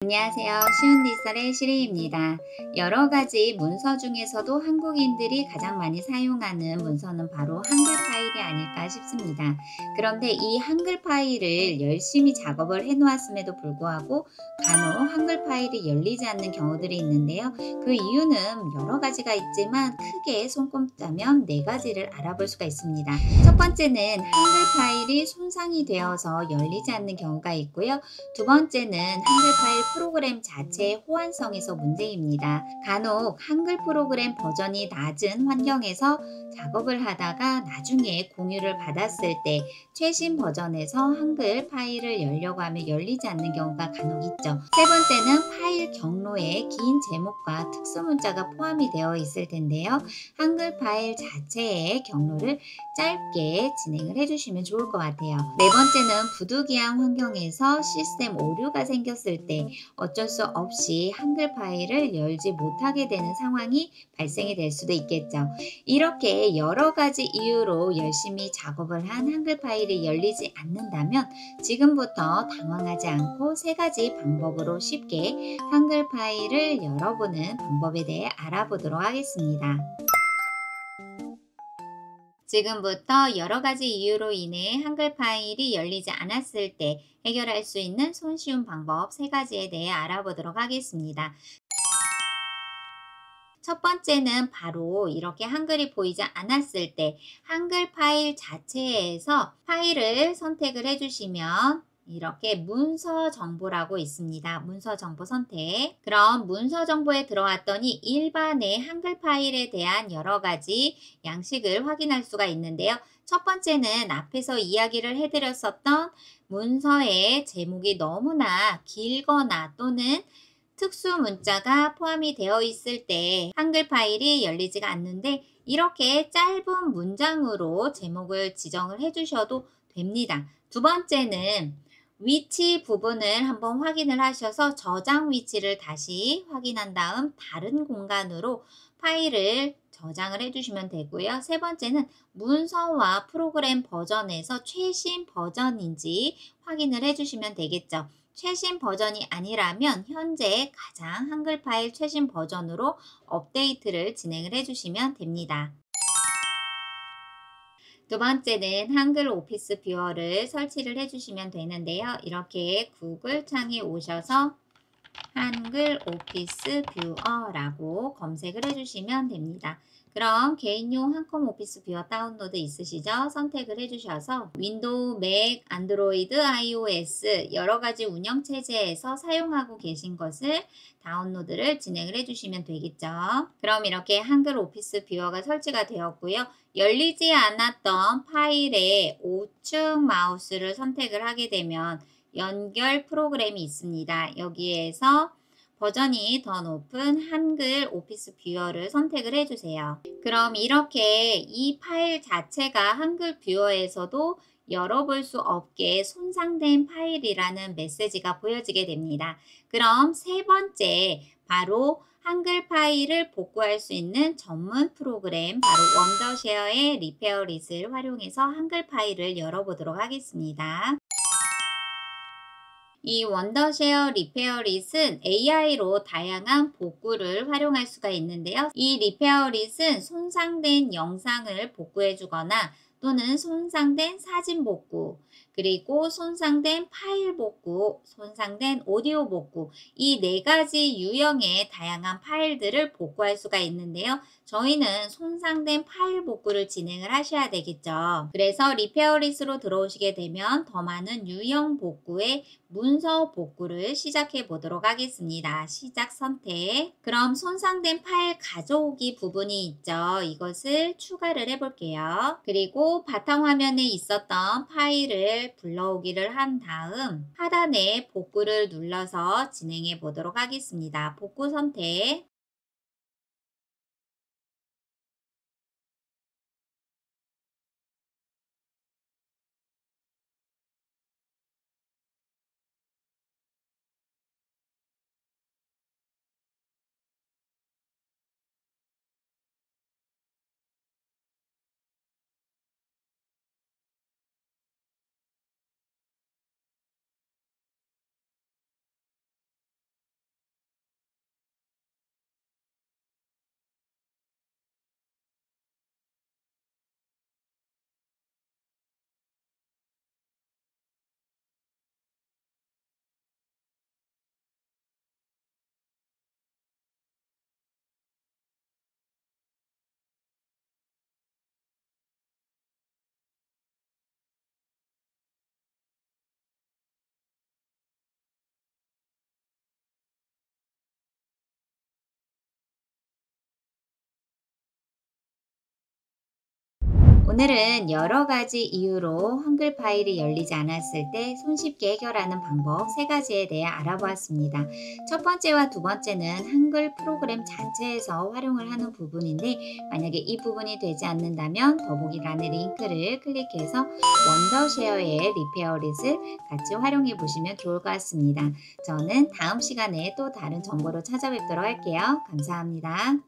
안녕하세요. 쉬운 디지털의 시리입니다. 여러 가지 문서 중에서도 한국인들이 가장 많이 사용하는 문서는 바로 한글 파일이 아닐까 싶습니다. 그런데 이 한글 파일을 열심히 작업을 해 놓았음에도 불구하고 간혹 한글 파일이 열리지 않는 경우들이 있는데요. 그 이유는 여러 가지가 있지만 크게 손꼽자면 네 가지를 알아볼 수가 있습니다. 첫 번째는 한글 파일이 손상이 되어서 열리지 않는 경우가 있고요. 두 번째는 한글 파일 프로그램 자체의 호환성에서 문제입니다. 간혹 한글 프로그램 버전이 낮은 환경에서 작업을 하다가 나중에 공유를 받았을 때 최신 버전에서 한글 파일을 열려고 하면 열리지 않는 경우가 간혹 있죠. 세 번째는 파일 경로에 긴 제목과 특수 문자가 포함이 되어 있을 텐데요. 한글 파일 자체의 경로를 짧게 진행을 해주시면 좋을 것 같아요. 네 번째는 부득이한 환경에서 시스템 오류가 생겼을 때 어쩔 수 없이 한글 파일을 열지 못하게 되는 상황이 발생이 될 수도 있겠죠. 이렇게 여러 가지 이유로 열심히 작업을 한 한글 파일이 열리지 않는다면 지금부터 당황하지 않고 세 가지 방법으로 쉽게 한글 파일을 열어보는 방법에 대해 알아보도록 하겠습니다. 지금부터 여러 가지 이유로 인해 한글 파일이 열리지 않았을 때 해결할 수 있는 손쉬운 방법 세 가지에 대해 알아보도록 하겠습니다. 첫 번째는 바로 이렇게 한글이 보이지 않았을 때 한글 파일 자체에서 파일을 선택을 해주시면 이렇게 문서 정보라고 있습니다. 문서 정보 선택. 그럼 문서 정보에 들어왔더니 일반의 한글 파일에 대한 여러 가지 양식을 확인할 수가 있는데요. 첫 번째는 앞에서 이야기를 해드렸었던 문서의 제목이 너무나 길거나 또는 특수 문자가 포함이 되어 있을 때 한글 파일이 열리지가 않는데 이렇게 짧은 문장으로 제목을 지정을 해주셔도 됩니다. 두 번째는 위치 부분을 한번 확인을 하셔서 저장 위치를 다시 확인한 다음 다른 공간으로 파일을 저장을 해주시면 되고요. 세 번째는 문서와 프로그램 버전에서 최신 버전인지 확인을 해주시면 되겠죠. 최신 버전이 아니라면 현재 가장 한글 파일 최신 버전으로 업데이트를 진행을 해주시면 됩니다. 두 번째는 한글 오피스 뷰어를 설치를 해주시면 되는데요. 이렇게 구글 창에 오셔서 한글 오피스 뷰어라고 검색을 해주시면 됩니다. 그럼 개인용 한컴 오피스 뷰어 다운로드 있으시죠? 선택을 해주셔서 윈도우, 맥, 안드로이드, iOS 여러 가지 운영체제에서 사용하고 계신 것을 다운로드를 진행을 해주시면 되겠죠. 그럼 이렇게 한글 오피스 뷰어가 설치가 되었고요. 열리지 않았던 파일에 우측 마우스를 선택을 하게 되면 연결 프로그램이 있습니다. 여기에서 버전이 더 높은 한글 오피스 뷰어를 선택을 해주세요. 그럼 이렇게 이 파일 자체가 한글 뷰어에서도 열어볼 수 없게 손상된 파일이라는 메시지가 보여지게 됩니다. 그럼 세 번째, 바로 한글 파일을 복구할 수 있는 전문 프로그램 바로 원더쉐어의 리페어릿을 활용해서 한글 파일을 열어보도록 하겠습니다. 이 원더쉐어 리페어릿은 AI로 다양한 복구를 활용할 수가 있는데요. 이 리페어릿은 손상된 영상을 복구해 주거나 또는 손상된 사진 복구, 그리고 손상된 파일 복구, 손상된 오디오 복구 이 네 가지 유형의 다양한 파일들을 복구할 수가 있는데요. 저희는 손상된 파일 복구를 진행을 하셔야 되겠죠. 그래서 리페어릿으로 들어오시게 되면 더 많은 유형 복구의 문서 복구를 시작해 보도록 하겠습니다. 시작 선택. 그럼 손상된 파일 가져오기 부분이 있죠. 이것을 추가를 해 볼게요. 그리고 바탕화면에 있었던 파일을 불러오기를 한 다음 하단에 복구를 눌러서 진행해 보도록 하겠습니다. 복구 선택. 오늘은 여러 가지 이유로 한글 파일이 열리지 않았을 때 손쉽게 해결하는 방법 3가지에 대해 알아보았습니다. 첫 번째와 두 번째는 한글 프로그램 자체에서 활용을 하는 부분인데, 만약에 이 부분이 되지 않는다면 더보기란의 링크를 클릭해서 원더쉐어의 리페어릿을 같이 활용해 보시면 좋을 것 같습니다. 저는 다음 시간에 또 다른 정보로 찾아뵙도록 할게요. 감사합니다.